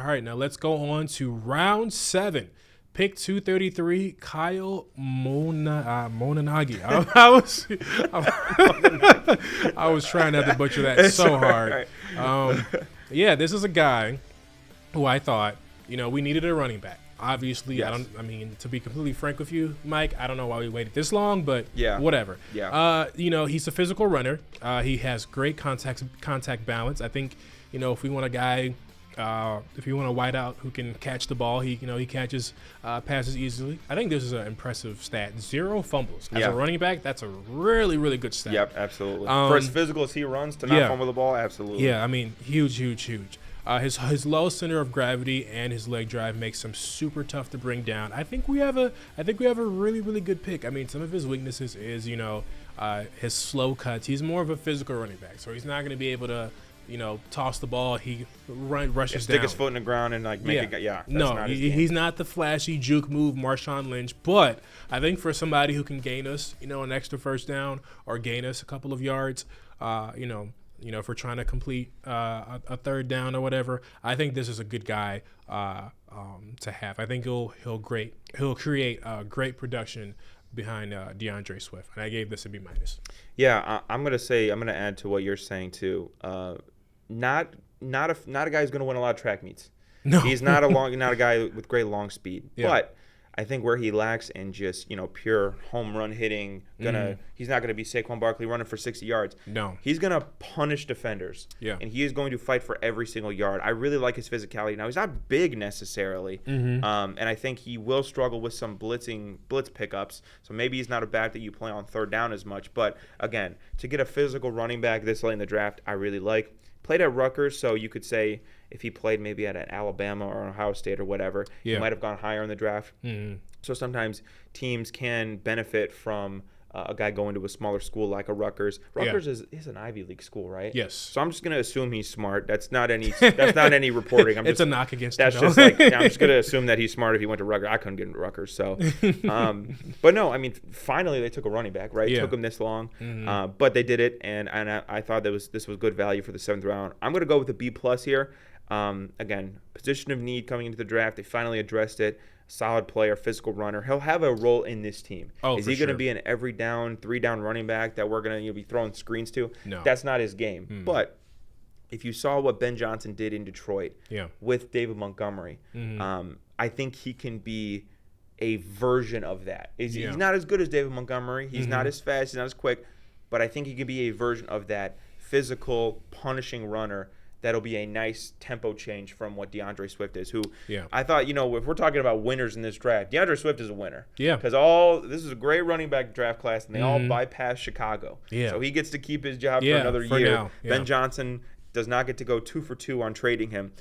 right, now let's go on to round 7. Pick 233, Kyle Monangai. I was trying not to butcher that so hard. Yeah, this is a guy who I thought, we needed a running back. Obviously, Yes. to be completely frank with you, Mike, I don't know why we waited this long, but Yeah. whatever. Yeah. He's a physical runner. He has great contact balance. I think, if we want a guy, if you want a wideout who can catch the ball, he catches passes easily. I think this is an impressive stat. 0 fumbles. As a running back, that's a really, really good stat. Yep, absolutely. For as physical as he runs, to not fumble the ball, absolutely. Yeah, I mean, huge. His low center of gravity and his leg drive makes him super tough to bring down. I think we have a really, really good pick. I mean, some of his weaknesses is his slow cuts. He's more of a physical running back, so he's not going to be able to toss the ball. He rushes down. Stick his foot in the ground and make it. Yeah. He's not the flashy juke move Marshawn Lynch, but I think for somebody who can gain us, an extra first down or gain us a couple of yards, if we're trying to complete a third down or whatever, I think this is a good guy to have. I think he'll create great production behind DeAndre Swift, and I gave this a B-. Yeah, I'm gonna add to what you're saying too. Not a guy who's gonna win a lot of track meets. No, he's not a guy with great long speed. Yeah. But I think where he lacks in just pure home run hitting, he's not gonna be Saquon Barkley running for 60 yards. No, he's gonna punish defenders. Yeah, and he is going to fight for every single yard. I really like his physicality. Now he's not big necessarily, and I think he will struggle with some blitz pickups. So maybe he's not a back that you play on third down as much. But again, to get a physical running back this late in the draft, I really like. Played at Rutgers, so you could say if he played maybe at an Alabama or Ohio State or whatever, he might have gone higher in the draft. So sometimes teams can benefit from a guy going to a smaller school like a Rutgers. Rutgers is an Ivy League school, right? Yes. So I'm just going to assume he's smart. That's not any reporting. It's a knock against him. That's just I'm just going to assume that he's smart if he went to Rutgers. I couldn't get into Rutgers. So, but no, I mean, finally they took a running back, right? It took them this long, but they did it, and I thought this was good value for the 7th round. I'm going to go with a B+ here. Again, position of need coming into the draft. They finally addressed it. Solid player, physical runner. He'll have a role in this team. Is he going to be an every down, 3-down running back that we're going to be throwing screens to? No. That's not his game. But if you saw what Ben Johnson did in Detroit with David Montgomery, I think he can be a version of that. He's not as good as David Montgomery. He's not as fast. He's not as quick. But I think he could be a version of that physical, punishing runner that'll be a nice tempo change from what DeAndre Swift is, who I thought, if we're talking about winners in this draft, DeAndre Swift is a winner. Yeah. Because this is a great running back draft class, and they all bypass Chicago. Yeah. So he gets to keep his job for another year. Now. Yeah. Ben Johnson does not get to go 2 for 2 on trading him.